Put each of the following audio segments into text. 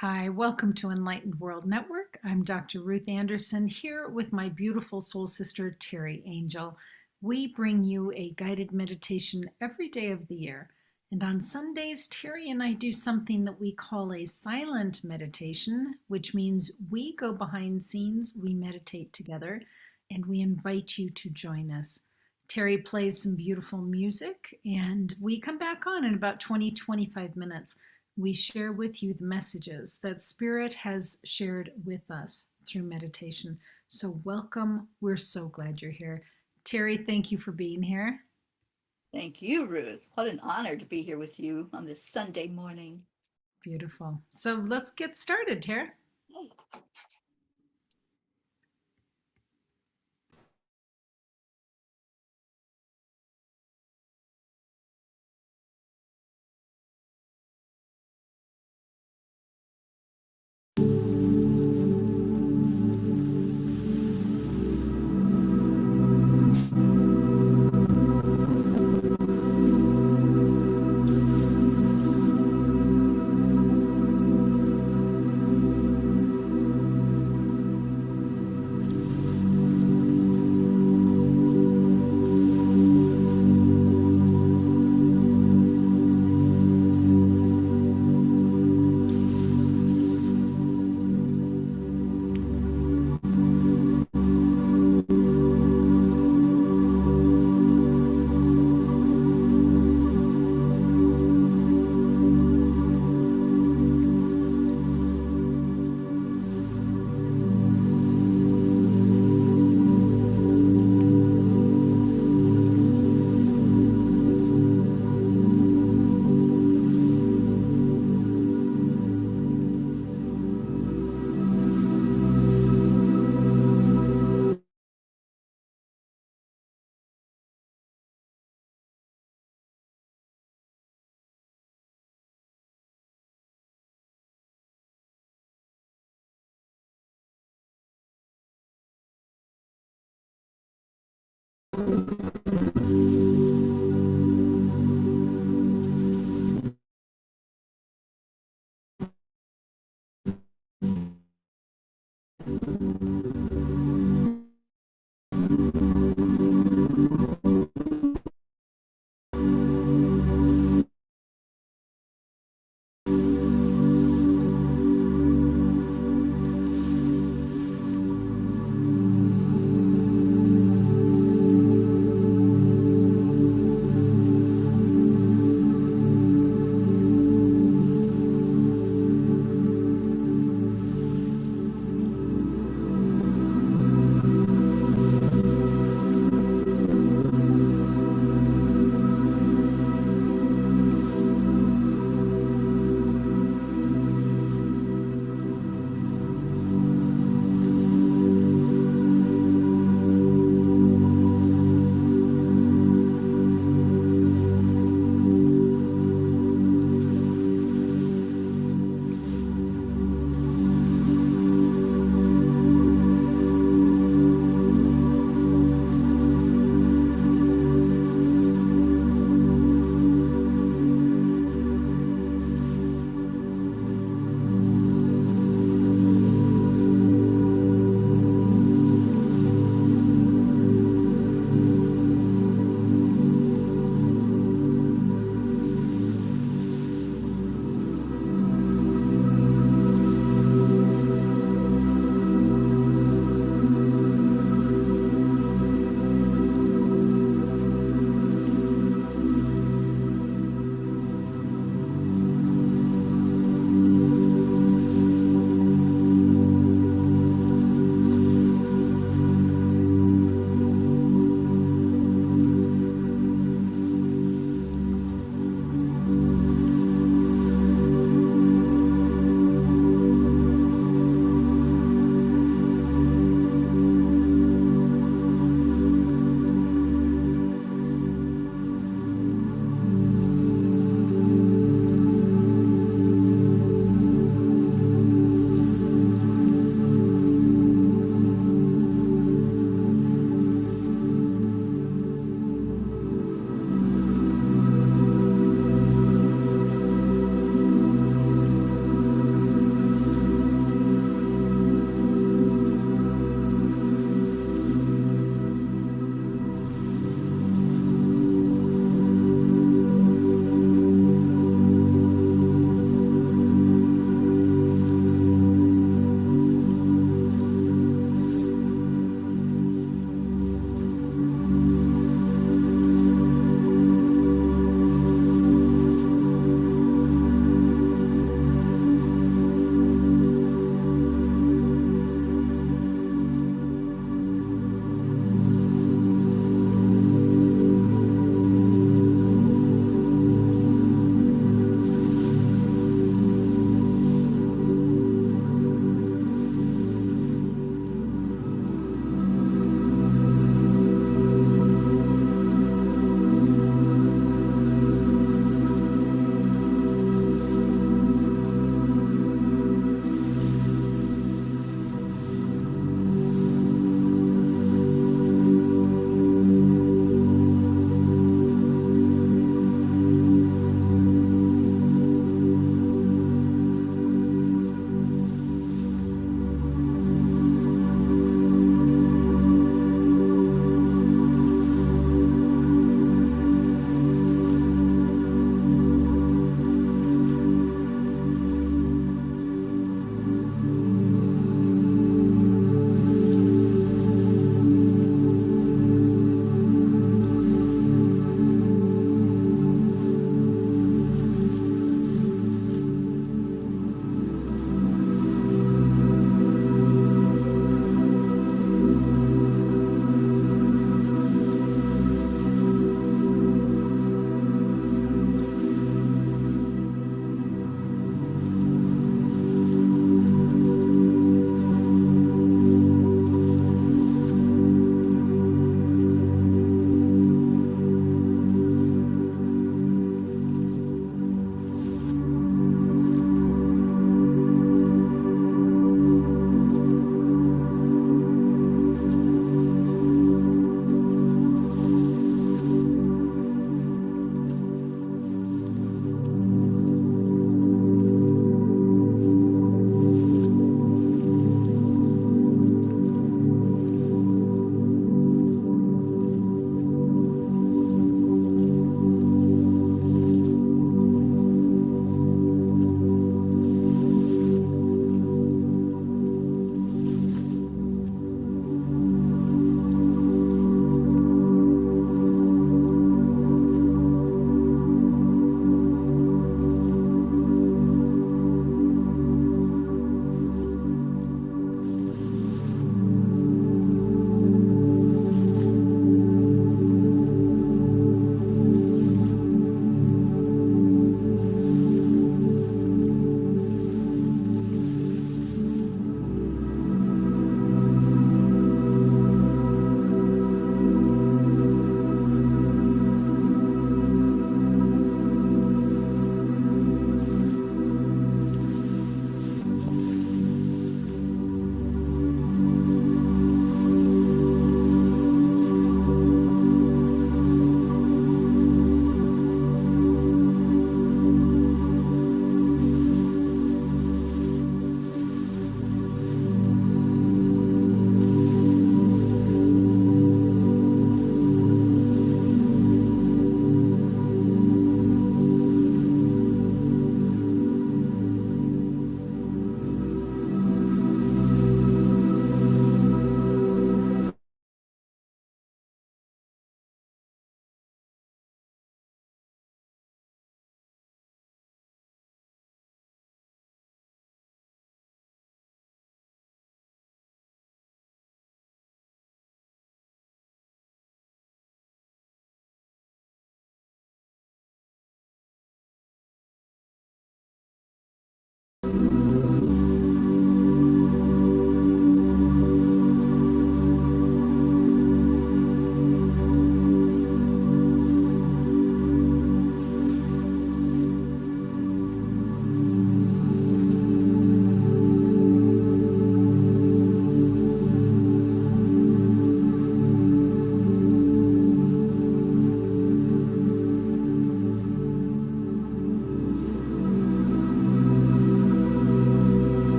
Hi, welcome to Enlightened World Network. I'm Dr. Ruth Anderson here with my beautiful soul sister, Teri Angel. We bring you a guided meditation every day of the year. And on Sundays, Teri and I do something that we call a silent meditation, which means we go behind scenes, we meditate together, and we invite you to join us. Teri plays some beautiful music, and we come back on in about 20-25 minutes. We share with you the messages that Spirit has shared with us through meditation. So, welcome. We're so glad you're here. Teri, thank you for being here. Thank you, Ruth. What an honor to be here with you on this Sunday morning. Beautiful. So, let's get started, Teri.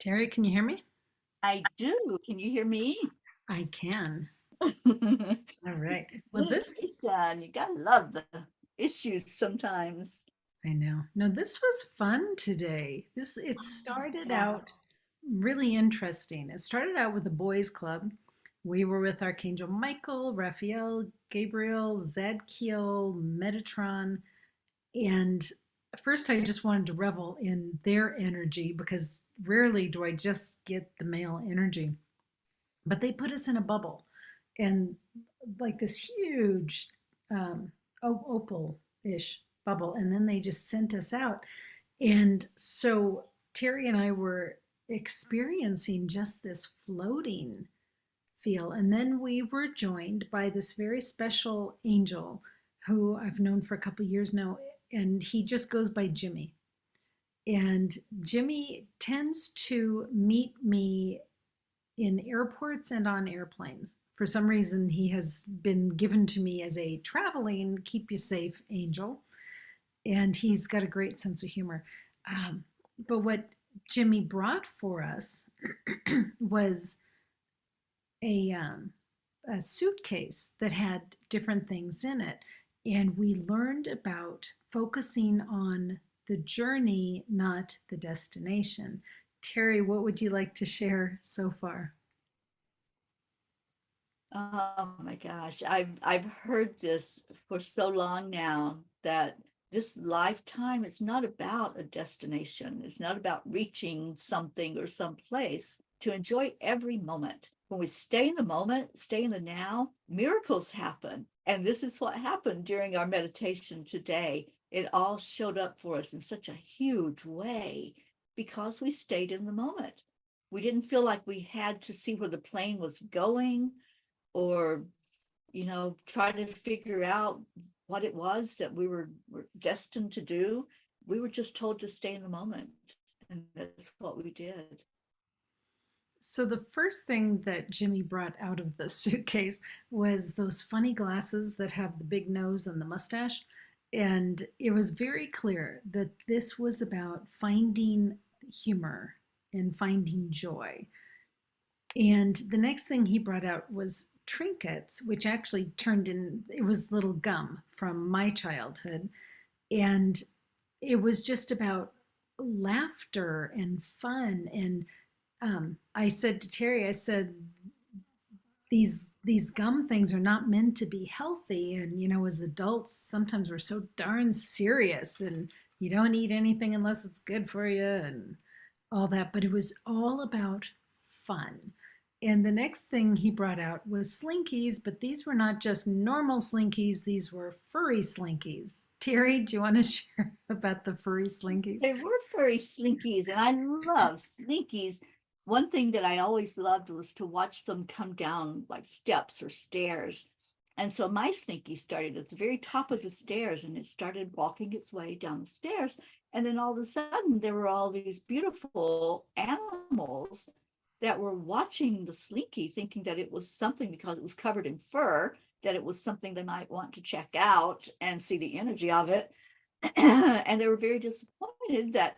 Teri, can you hear me? I do. Can you hear me? I can. All right. Well, this, Meditation. You gotta love the issues sometimes. I know. No, this was fun today. It started Yeah. out really interesting. It started out with a boys' club. We were with Archangel Michael, Raphael, Gabriel, Zadkiel, Metatron, and at first I just wanted to revel in their energy because rarely do I just get the male energy. But they put us in a bubble and like this huge opal-ish bubble, and then they just sent us out. And so Teri and I were experiencing just this floating feel, and then we were joined by this very special angel who I've known for a couple of years now, and he just goes by Jimmy. And Jimmy tends to meet me in airports and on airplanes. For some reason, he has been given to me as a traveling, keep you safe angel, and he's got a great sense of humor. But what Jimmy brought for us was a, um, a suitcase that had different things in it. And we learned about focusing on the journey, not the destination. Teri, what would you like to share so far? Oh my gosh. I've heard this for so long now that this lifetime is not about a destination. It's not about reaching something or some place. To enjoy every moment. When we stay in the moment, stay in the now, miracles happen. And this is what happened during our meditation today. It all showed up for us in such a huge way because we stayed in the moment. We didn't feel like we had to see where the plane was going or try to figure out what it was that were destined to do. We were just told to stay in the moment, and that's what we did. So the first thing that Jimmy brought out of the suitcase was those funny glasses that have the big nose and the mustache. And it was very clear that this was about finding humor and finding joy. And the next thing he brought out was trinkets, which actually turned in, it was little gum from my childhood. And it was just about laughter and fun. And I said to Teri, I said, these gum things are not meant to be healthy. And as adults, sometimes we're so darn serious, and you don't eat anything unless it's good for you, and all that. But it was all about fun. And the next thing he brought out was slinkies, but these were not just normal slinkies, these were furry slinkies. Teri, do you want to share about the furry slinkies? They were furry slinkies, and I love slinkies. One thing that I always loved was to watch them come down like steps or stairs. And so my slinky started at the very top of the stairs, and it started walking its way down the stairs. And then all of a sudden, there were all these beautiful animals that were watching the slinky, thinking that it was something because it was covered in fur, that it was something they might want to check out and see the energy of it. And they were very disappointed that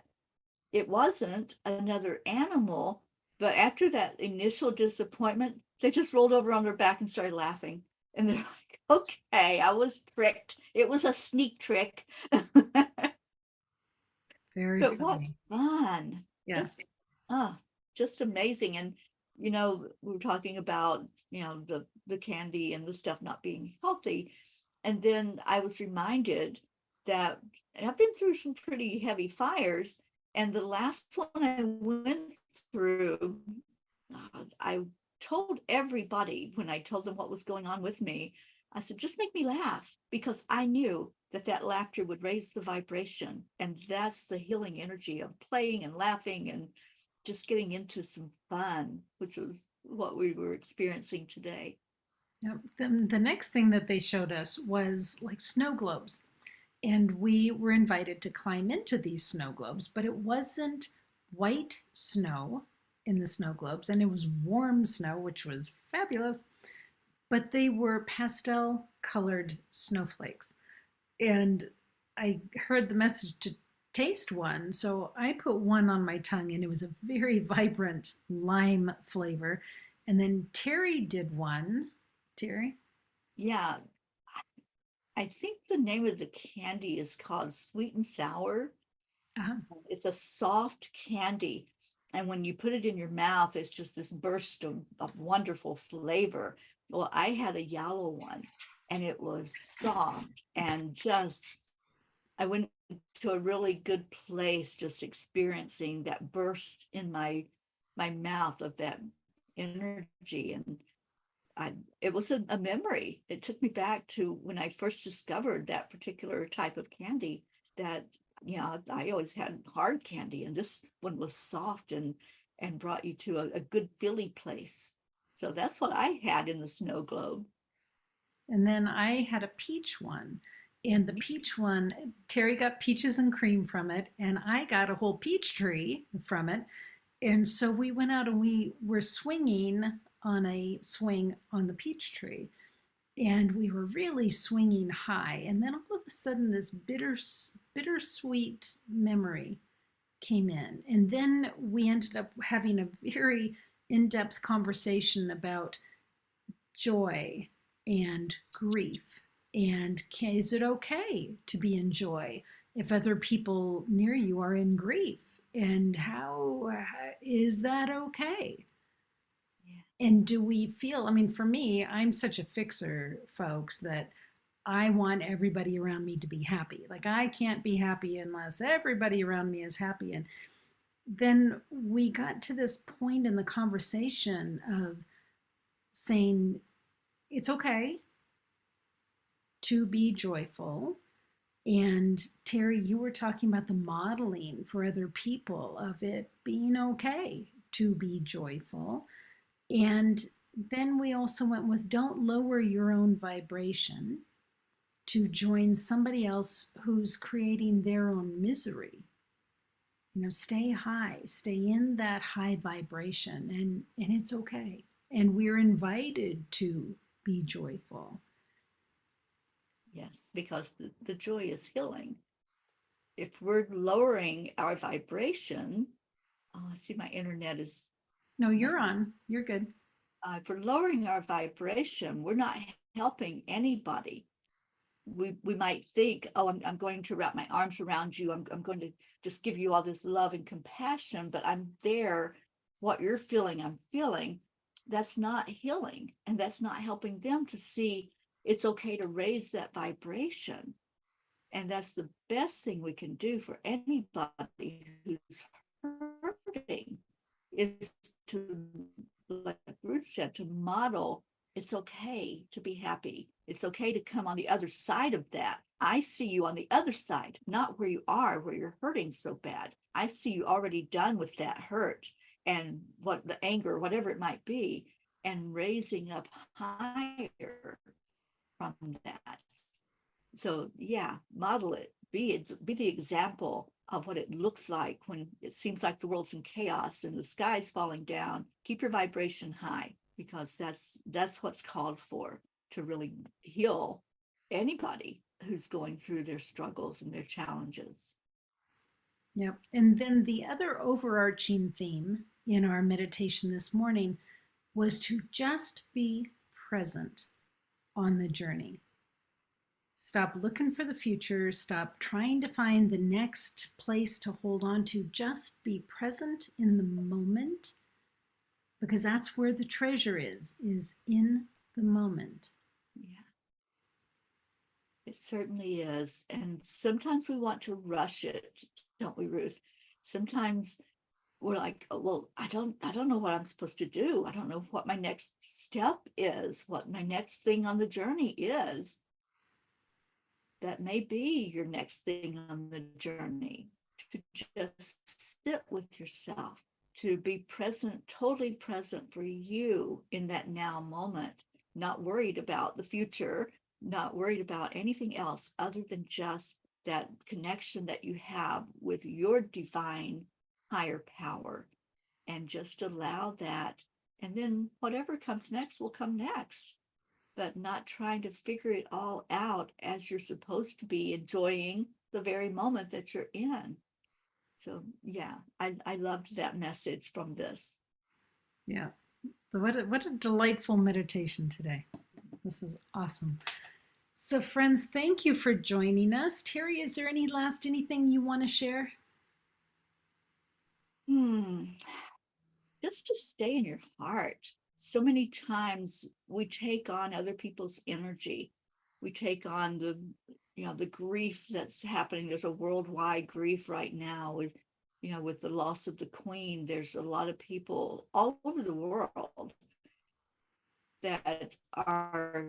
it wasn't another animal. But after that initial disappointment, they just rolled over on their back and started laughing. And they're like, okay, I was tricked. It was a sneak trick. Very But what funny. fun. Yeah. Just just amazing. And we were talking about, the candy and the stuff not being healthy. And then I was reminded that I've been through some pretty heavy fires. And the last one I went through, I told everybody when I told them what was going on with me, I said, just make me laugh, because I knew that that laughter would raise the vibration. And that's the healing energy of playing and laughing and just getting into some fun, which was what we were experiencing today. Yep. The next thing that they showed us was like snow globes. And we were invited to climb into these snow globes, but it wasn't white snow in the snow globes, and it was warm snow, which was fabulous, but they were pastel colored snowflakes. And I heard the message to taste one. So I put one on my tongue and it was a very vibrant lime flavor. And then Terry did one. Terry? Yeah, I think the name of the candy is called sweet and sour. Uh-huh. It's a soft candy. And when you put it in your mouth, it's just this burst of wonderful flavor. Well, I had a yellow one and it was soft and just, I went to a really good place just experiencing that burst in my mouth of that energy. And it was a memory. It took me back to when I first discovered that particular type of candy that, I always had hard candy, and this one was soft and brought you to a good feely place. So that's what I had in the snow globe. And then I had a peach one. And the peach one, Terry got peaches and cream from it, and I got a whole peach tree from it. And so we went out and we were swinging on a swing on the peach tree. And we were really swinging high. And then all of a sudden, this bittersweet memory came in. And then we ended up having a very in depth conversation about joy and grief. And is it okay to be in joy if other people near you are in grief? And how is that okay? And do we feel, I mean, for me, I'm such a fixer, folks, that I want everybody around me to be happy. Like, I can't be happy unless everybody around me is happy. And then we got to this point in the conversation of saying it's okay to be joyful. And Terry, you were talking about the modeling for other people of it being okay to be joyful. And then we also went with don't lower your own vibration to join somebody else who's creating their own misery. Stay high, stay in that high vibration, and it's okay. And we're invited to be joyful. Yes, because the joy is healing. If we're lowering our vibration, oh, I see my internet is No, you're on. You're good. if we're lowering our vibration, we're not helping anybody. We might think, oh, I'm going to wrap my arms around you. I'm going to just give you all this love and compassion, but I'm there. What you're feeling, I'm feeling. That's not healing. And that's not helping them to see it's okay to raise that vibration. And that's the best thing we can do for anybody who's hurting is to, like Ruth said, to model it's okay to be happy. It's okay to come on the other side of that. I see you on the other side, not where you are, where you're hurting so bad. I see you already done with that hurt and what the anger, whatever it might be, and raising up higher from that. So yeah, model it. Be the example of what it looks like when it seems like the world's in chaos and the sky's falling down. Keep your vibration high because that's what's called for to really heal anybody who's going through their struggles and their challenges. Yep. And then the other overarching theme in our meditation this morning was to just be present on the journey. Stop looking for the future. Stop trying to find the next place to hold on to. Just be present in the moment because that's where the treasure is in the moment. Yeah, it certainly is. And sometimes we want to rush it, don't we, Ruth? Sometimes we're like, oh, well, I don't know what I'm supposed to do. I don't know what my next step is, what my next thing on the journey is. That may be your next thing on the journey, to just sit with yourself, to be present, totally present for you in that now moment, not worried about the future, not worried about anything else other than just that connection that you have with your divine higher power, and just allow that. And then whatever comes next will come next, but not trying to figure it all out as you're supposed to be enjoying the very moment that you're in. So yeah, I loved that message from this. Yeah. What a delightful meditation today. This is awesome. So, friends, thank you for joining us. Teri, is there anything you want to share? Hmm. Just to stay in your heart. So many times we take on other people's energy. We take on the grief that's happening. There's a worldwide grief right now with the loss of the queen. There's a lot of people all over the world that are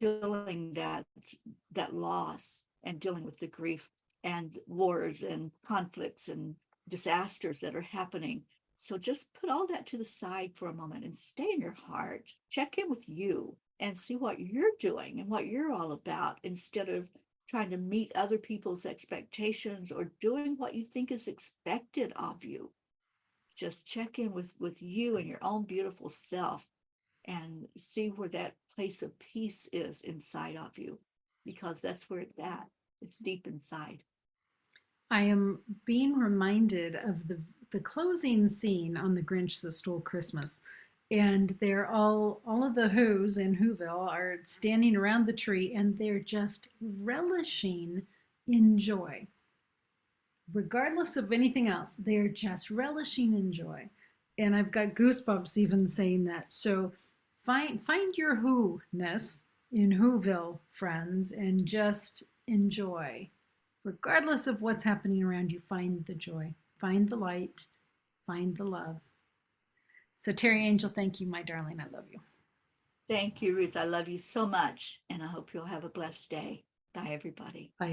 feeling that loss and dealing with the grief and wars and conflicts and disasters that are happening. So just put all that to the side for a moment and stay in your heart. Check in with you and see what you're doing and what you're all about instead of trying to meet other people's expectations or doing what you think is expected of you. Just check in with you and your own beautiful self and see where that place of peace is inside of you, because that's where it's at. It's deep inside. I am being reminded of the closing scene on The Grinch That Stole Christmas. And they're all of the Who's in Whoville are standing around the tree and they're just relishing in joy. Regardless of anything else, they're just relishing in joy. And I've got goosebumps even saying that. So find your who-ness in Whoville, friends, and just enjoy. Regardless of what's happening around you, find the joy, find the light, find the love. So, Teri Angel, thank you, my darling. I love you. Thank you, Ruth. I love you so much, and I hope you'll have a blessed day. Bye, everybody. Bye.